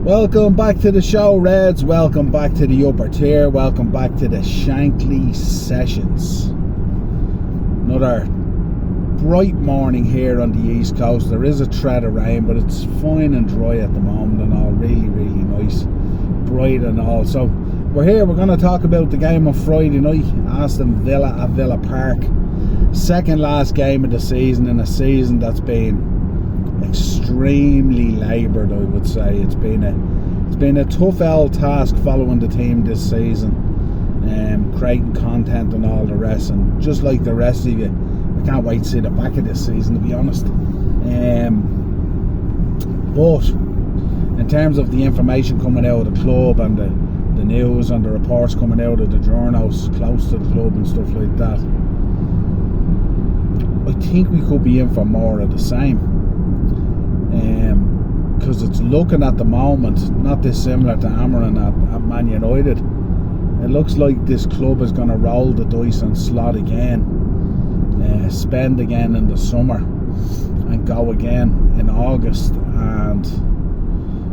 Welcome back to the show, Reds. Welcome back to the upper tier. Welcome back to the Shankly Sessions. Another bright morning here on the East Coast. There is a thread of rain, but it's fine and dry at the moment and all. Really, really nice. Bright and all. So we're here. We're going to talk about the game on Friday night. Aston Villa at Villa Park. Second last game of the season, in a season that's been extremely laboured, I would say. It's been a tough old task following the team this season, creating content and all the rest, and just like the rest of you, I can't wait to see the back of this season, to be honest. But in terms of the information coming out of the club and the news and the reports coming out of the journals close to the club and stuff like that, I think we could be in for more of the same. Because it's looking at the moment not dissimilar to Amarin at Man United. It looks like this club is going to roll the dice and slot again, spend again in the summer and go again in August. And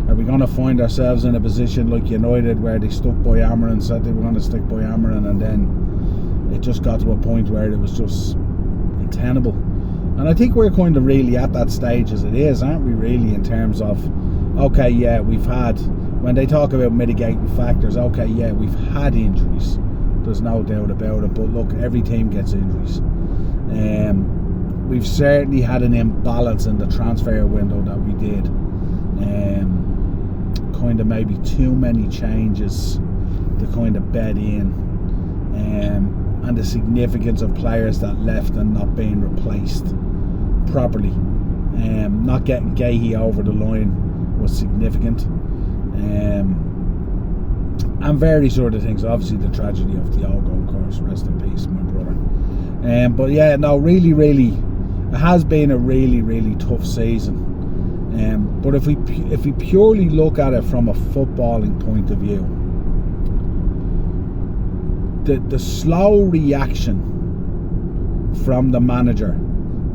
are we going to find ourselves in a position like United where they stuck by Amarin, said they were going to stick by Amarin, and then it just got to a point where it was just untenable? And I think we're kind of really at that stage as it is, aren't we, really, in terms of, okay, yeah, we've had, when they talk about mitigating factors, okay, yeah, we've had injuries, there's no doubt about it, but look, every team gets injuries. We've certainly had an imbalance in the transfer window that we did. Kind of maybe too many changes to kind of bed in. And the significance of players that left and not being replaced properly. Not getting Gahey over the line was significant. And various other things. Obviously the tragedy of the Gold Course, rest in peace, my brother. But yeah, no, really, it has been a really, really tough season. But if we purely look at it from a footballing point of view, the slow reaction from the manager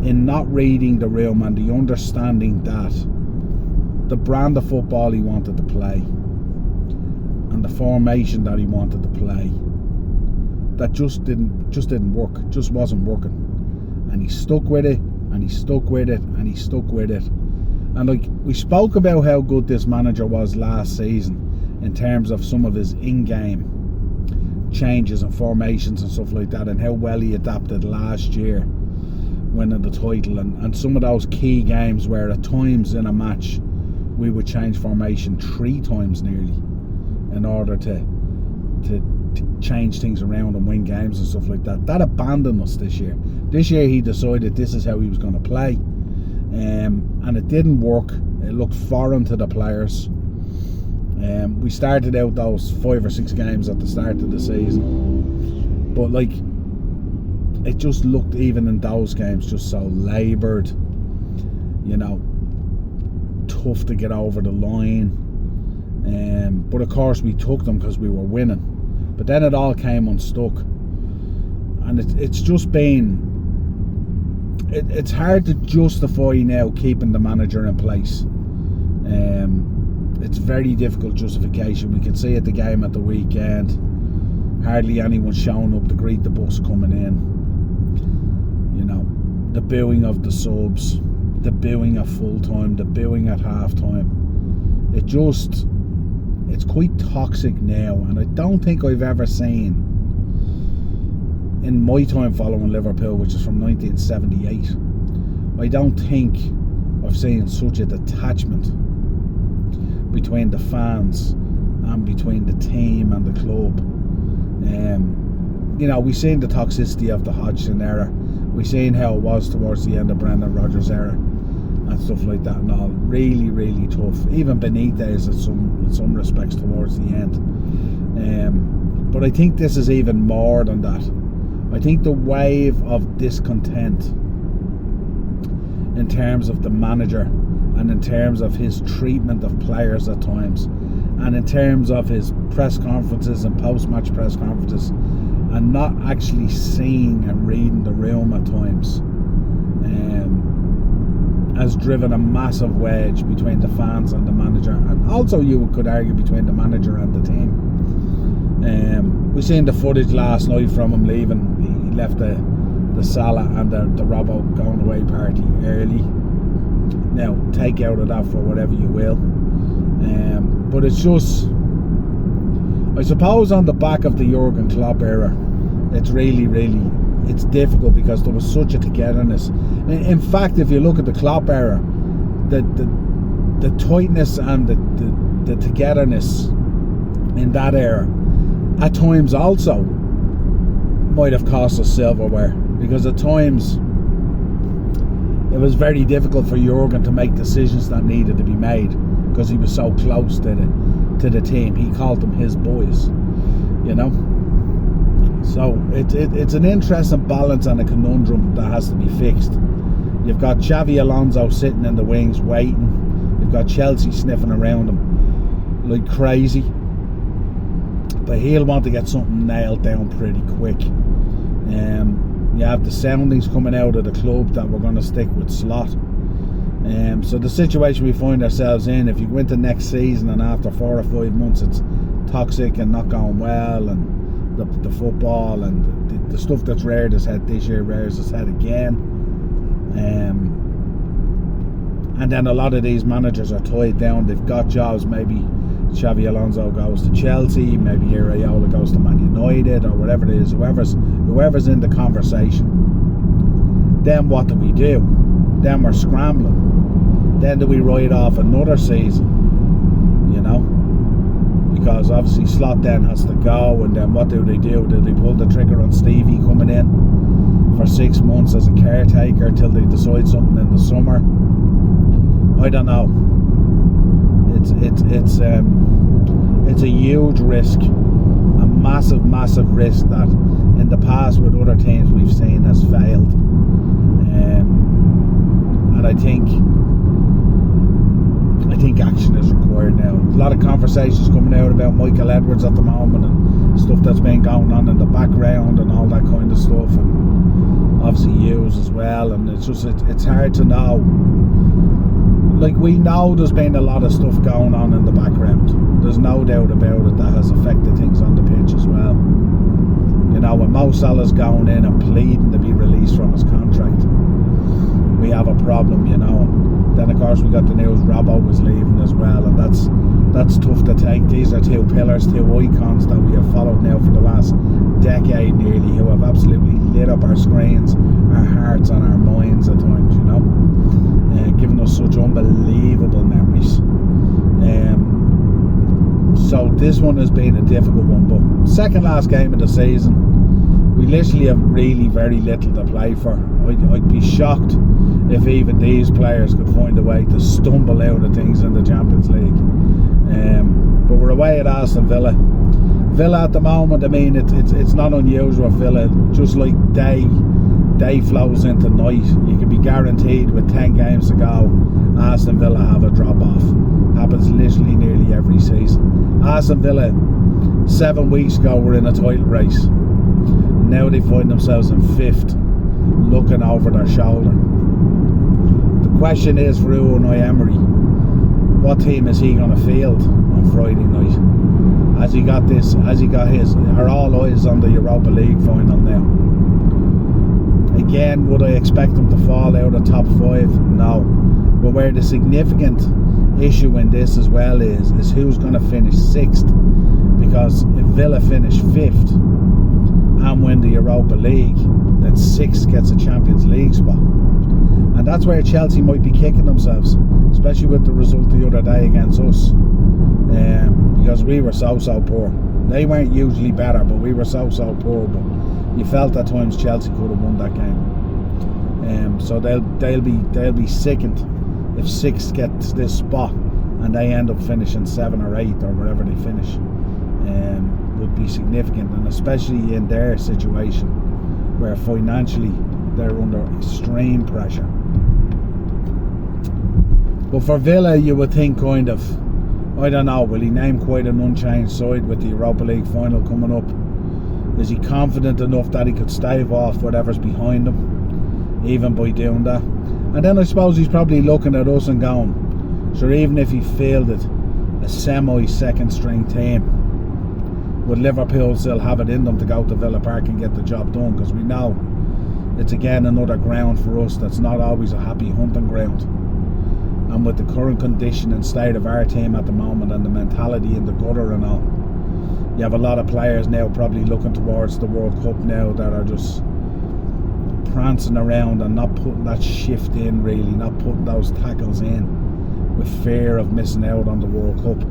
in not reading the room and the understanding that the brand of football he wanted to play and the formation that he wanted to play, that just didn't work, just wasn't working, and he stuck with it and he stuck with it and he stuck with it. And like we spoke about how good this manager was last season in terms of some of his in-game changes and formations and stuff like that, and how well he adapted last year winning the title, and some of those key games where at times in a match we would change formation 3 times nearly in order to change things around and win games and stuff like that. That abandoned us this year. This year he decided this is how he was going to play, and it didn't work. It looked foreign to the players. We started out those 5 or 6 games at the start of the season, but like it just looked, even in those games, just so laboured, you know, tough to get over the line. But of course we took them because we were winning, but then it all came unstuck, and it's just been, it's hard to justify now keeping the manager in place. It's very difficult justification. We can see at the game at the weekend, hardly anyone showing up to greet the bus coming in. You know, the booing of the subs, the booing at full time, the booing at half time. It's quite toxic now, and I don't think I've ever seen in my time following Liverpool, which is from 1978, I don't think I've seen such a detachment between the fans and between the team and the club. You know, we've seen the toxicity of the Hodgson era. We've seen how it was towards the end of Brendan Rodgers' era and stuff like that and all. Really, really tough. Even Benitez in some respects towards the end. But I think this is even more than that. I think the wave of discontent in terms of the manager and in terms of his treatment of players at times, and in terms of his press conferences and post-match press conferences, and not actually seeing and reading the room at times, has driven a massive wedge between the fans and the manager, and also you could argue between the manager and the team. We seen the footage last night from him leaving. He left the Salah and the Robbo going away party early. Now, take out of that for whatever you will. But it's just, I suppose, on the back of the Jurgen Klopp era, it's really, it's difficult because there was such a togetherness. In fact, if you look at the Klopp era, the tightness and the togetherness in that era at times also might have cost us silverware, because at times it was very difficult for Jurgen to make decisions that needed to be made because he was so close to the team. He called them his boys, you know. So it's an interesting balance and a conundrum that has to be fixed. You've got Xavi Alonso sitting in the wings waiting. You've got Chelsea sniffing around him like crazy, but he'll want to get something nailed down pretty quick. You have the soundings coming out of the club that we're going to stick with Slot. So the situation we find ourselves in, if you go into next season and after 4 or 5 months it's toxic and not going well, and the football and the stuff that's reared its head this year rears its head again, and then a lot of these managers are tied down. They've got jobs. Maybe Xavi Alonso goes to Chelsea, maybe Iraola goes to Man United, or whatever it is, whoever's in the conversation. Then what do we do? Then we're scrambling. Then do we ride off another season? You know? Because obviously Slot then has to go, and then what do? Do they pull the trigger on Stevie coming in for 6 months as a caretaker till they decide something in the summer? I don't know. It's a huge risk, a massive risk that in the past with other teams we've seen has failed, and I think action is required now. A lot of conversations coming out about Michael Edwards at the moment and stuff that's been going on in the background and all that kind of stuff, and obviously Hughes as well, and it's hard to know. Like, we know there's been a lot of stuff going on in the background. There's no doubt about it that has affected things on the pitch as well. You know, when Mo Salah's going in and pleading to be released from his contract, we have a problem, you know. And then of course we got the news Robbo was leaving as well, and that's tough to take. These are two pillars, two icons that we have followed now for the last decade nearly, who have absolutely lit up our screens, our hearts and our minds at times, you know. Giving us such unbelievable memories. So this one has been a difficult one, but second last game of the season, we literally have really very little to play for. I'd be shocked if even these players could find a way to stumble out of things in the Champions League. But we're away at Aston Villa. Villa at the moment, I mean, it's not unusual. Villa, just like day flows into night, you can be guaranteed with 10 games to go, Aston Villa have a drop off. Happens literally nearly every season. Aston Villa 7 weeks ago were in a title race. Now they find themselves in 5th, looking over their shoulder. The question is for Unai Emery, what team is he going to field on Friday night? Has he got his, are all eyes on the Europa League final now? Again, would I expect them to fall out of top 5? No. But where the significant issue in this as well is who's going to finish 6th. Because if Villa finish 5th and win the Europa League, then 6th gets a Champions League spot. And that's where Chelsea might be kicking themselves, especially with the result the other day against us. Because we were so poor. They weren't usually better, but we were so poor. But you felt at times Chelsea could have won that game. So they'll be sickened if 6th gets this spot and they end up finishing 7 or 8 or wherever they finish. Would be significant, and especially in their situation where financially they're under extreme pressure. But for Villa, you would think kind of, I don't know, will he name quite an unchanged side with the Europa League final coming up? Is he confident enough that he could stave off whatever's behind him? even by doing that. And then I suppose he's probably looking at us and going, sure, even if he fielded a semi-second string team, would Liverpool still have it in them to go to Villa Park and get the job done? Because we know it's again another ground for us that's not always a happy humping ground. And with the current condition and state of our team at the moment and the mentality in the gutter and all, you have a lot of players now probably looking towards the World Cup now that are just prancing around and not putting that shift in, really, not putting those tackles in with fear of missing out on the World Cup.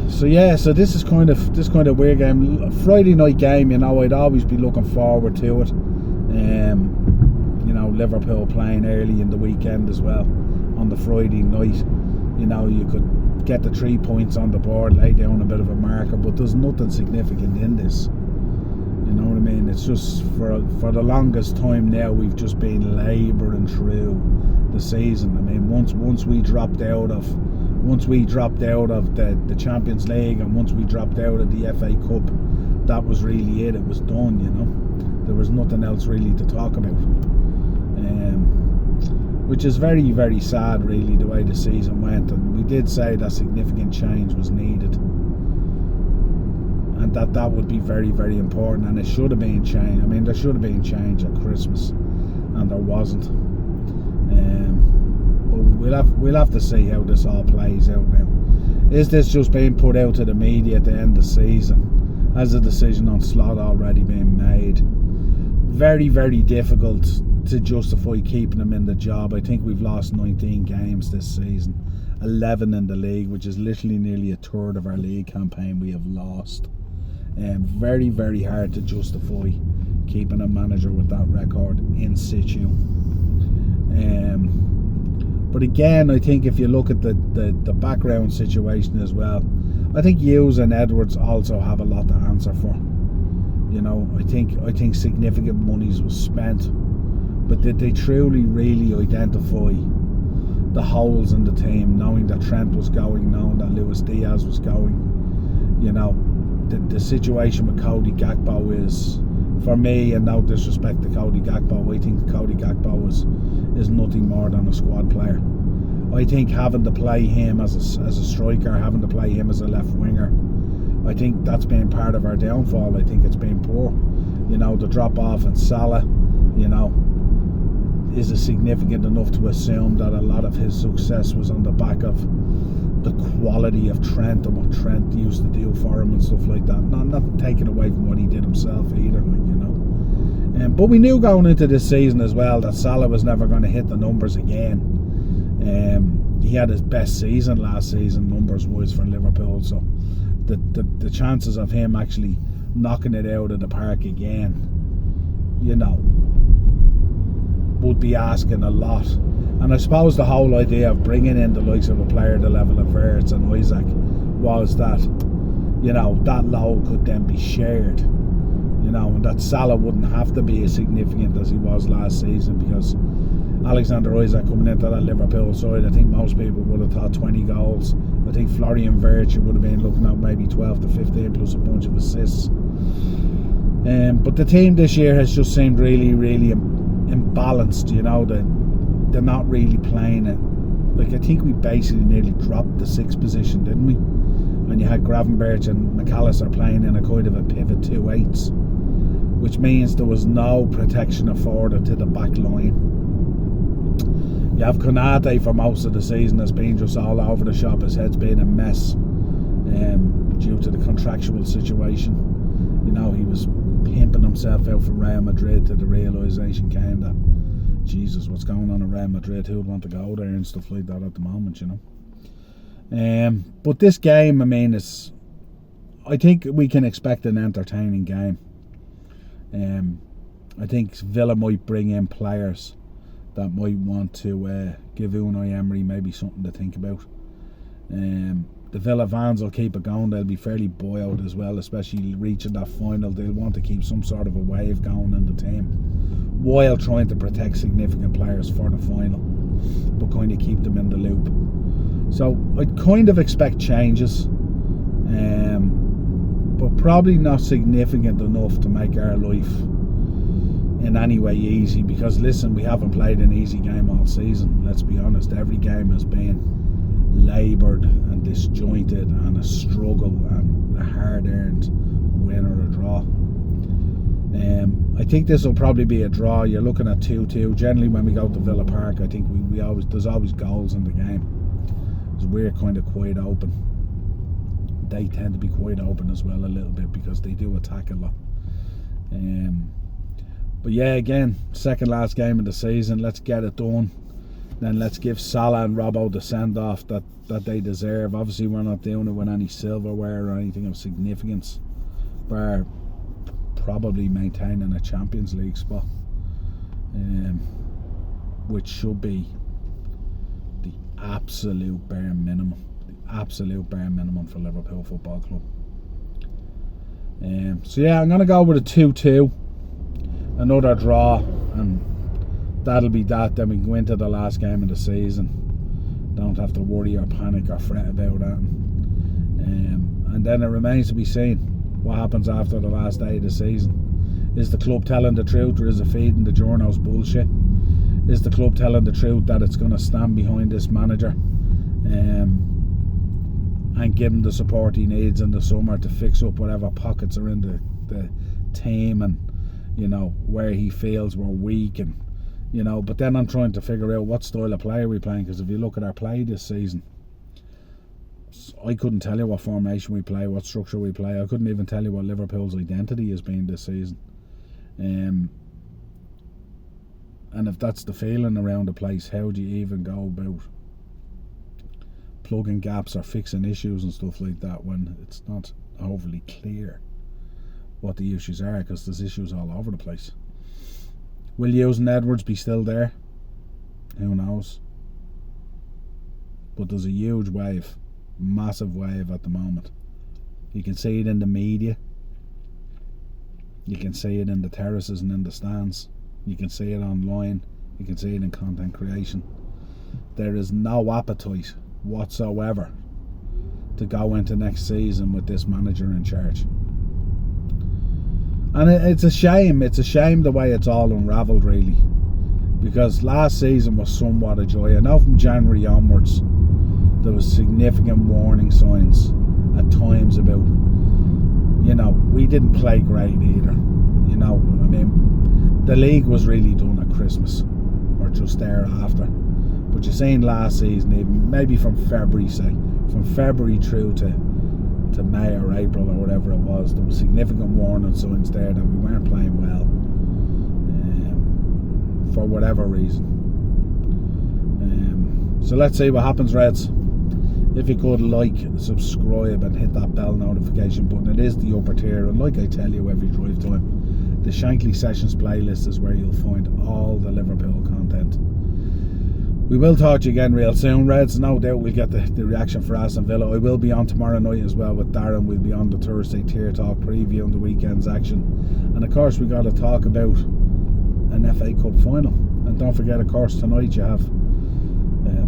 So this is kind of weird game. Friday night game, you know, I'd always be looking forward to it. You know, Liverpool playing early in the weekend as well on the Friday night. You know, you could get the 3 points on the board, lay down a bit of a marker, but there's nothing significant in this. You know what I mean? It's just for the longest time now we've just been labouring through the season. I mean, once we dropped out of the Champions League and once we dropped out of the FA Cup, that was really it. It was done, you know. There was nothing else really to talk about. Which is very, very sad, really, the way the season went. And we did say that significant change was needed, and that would be very, very important. And it should have been change. I mean, there should have been change at Christmas, and there wasn't. But we'll have to see how this all plays out now. Is this just being put out to the media at the end of the season? Has a decision on slot already been made? Very, very difficult to justify keeping him in the job. I think we've lost 19 games this season, 11 in the league, which is literally nearly a third of our league campaign we have lost. Very, very hard to justify keeping a manager with that record in situ. But again, I think if you look at the background situation as well, I think Hughes and Edwards also have a lot to answer for. You know, I think significant monies was spent, but did they truly really identify the holes in the team, knowing that Trent was going, knowing that Luis Diaz was going? You know, the situation with Cody Gakpo is, for me, and no disrespect to Cody Gakpo, I think Cody Gakpo is nothing more than a squad player. I think having to play him as a striker, having to play him as a left winger, I think that's been part of our downfall. I think it's been poor. You know, the drop off in Salah, you know, is it significant enough to assume that a lot of his success was on the back of the quality of Trent and what Trent used to do for him and stuff like that? Not taking away from what he did himself either, like, you know. But we knew going into this season as well that Salah was never going to hit the numbers again. He had his best season last season numbers-wise for Liverpool, so the chances of him actually knocking it out of the park again, you know, would be asking a lot. And I suppose the whole idea of bringing in the likes of a player the level of Wirtz and Isaac was that, you know, that load could then be shared, you know, and that Salah wouldn't have to be as significant as he was last season, because Alexander Isaac coming into that Liverpool side, I think most people would have thought 20 goals. I think Florian Wirtz would have been looking at maybe 12 to 15 plus a bunch of assists. But the team this year has just seemed really, really imbalanced, you know. They're not really playing it. Like, I think we basically nearly dropped the 6th position, didn't we? And you had Gravenberch and McAllister playing in a kind of a pivot 2/8s, which means there was no protection afforded to the back line. You have Konate for most of the season has been just all over the shop. His head's been a mess due to the contractual situation. You know, he was pimping himself out for Real Madrid, to the realisation came that, Jesus, what's going on in Real Madrid? Who would want to go there and stuff like that at the moment, you know? But this game, I mean, I think we can expect an entertaining game. I think Villa might bring in players that might want to give Unai Emery maybe something to think about. The Villa fans will keep it going. They'll be fairly buoyed as well, especially reaching that final. They'll want to keep some sort of a wave going in the team, while trying to protect significant players for the final, but kind of keep them in the loop. So I'd kind of expect changes, but probably not significant enough to make our life in any way easy, because listen, we haven't played an easy game all season. Let's be honest, every game has been laboured and disjointed and a struggle and a hard-earned win or a draw. I think this will probably be a draw. You're looking at 2-2. Generally when we go to Villa Park, I think there's always goals in the game, because we're kind of quite open. They tend to be quite open as well a little bit, because they do attack a lot. But yeah, again, second last game of the season. Let's get it done. Then let's give Salah and Robbo the send-off that they deserve. Obviously we're not doing it with any silverware or anything of significance, bar probably maintaining a Champions League spot, which should be the absolute bare minimum. The absolute bare minimum for Liverpool Football Club. So yeah, I'm going to go with a 2-2. Another draw, and that'll be that. Then we can go into the last game of the season. Don't have to worry or panic or fret about that. And then it remains to be seen what happens after the last day of the season. Is the club telling the truth, or is it feeding the journos bullshit? Is the club telling the truth that it's going to stand behind this manager and give him the support he needs in the summer to fix up whatever pockets are in the team, and you know, where he feels we're weak, and you know, but then I'm trying to figure out what style of play are we playing, because if you look at our play this season, I couldn't tell you what formation we play, what structure we play. I couldn't even tell you what Liverpool's identity has been this season. And if that's the feeling around the place, how do you even go about plugging gaps or fixing issues and stuff like that when it's not overly clear what the issues are, because there's issues all over the place. Will Hughes and Edwards be still there? Who knows? But there's a huge wave, massive wave at the moment. You can see it in the media, you can see it in the terraces and in the stands, you can see it online, you can see it in content creation. There is no appetite whatsoever to go into next season with this manager in charge. And it's a shame the way it's all unravelled, really, because last season was somewhat a joy. I know from January onwards there was significant warning signs at times about, you know, we didn't play great either. You know, I mean, the league was really done at Christmas or just thereafter. But you're saying last season, even maybe from February through to May or April or whatever it was, there was significant warning signs there that we weren't playing well, for whatever reason. So let's see what happens, Reds. If you could like, subscribe and hit that bell notification button. It is the upper tier, and like I tell you every drive time, the Shankly Sessions playlist is where you'll find all the Liverpool content. We will talk to you again real soon, Reds. No doubt we'll get the reaction for Aston Villa. I will be on tomorrow night as well with Darren. We'll be on the Thursday Tier Talk previewing the weekend's action. And of course we got to talk about an FA Cup final. And don't forget, of course, tonight you have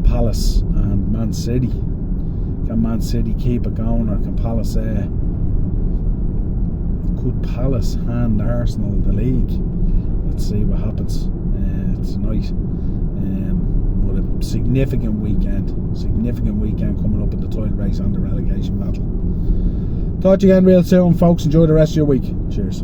Palace and Man City. Can Man City keep it going, or can Palace could Palace hand Arsenal the league? Let's see what happens tonight. But a significant weekend coming up in the title race and the relegation battle. Talk to you again real soon, folks. Enjoy the rest of your week. Cheers.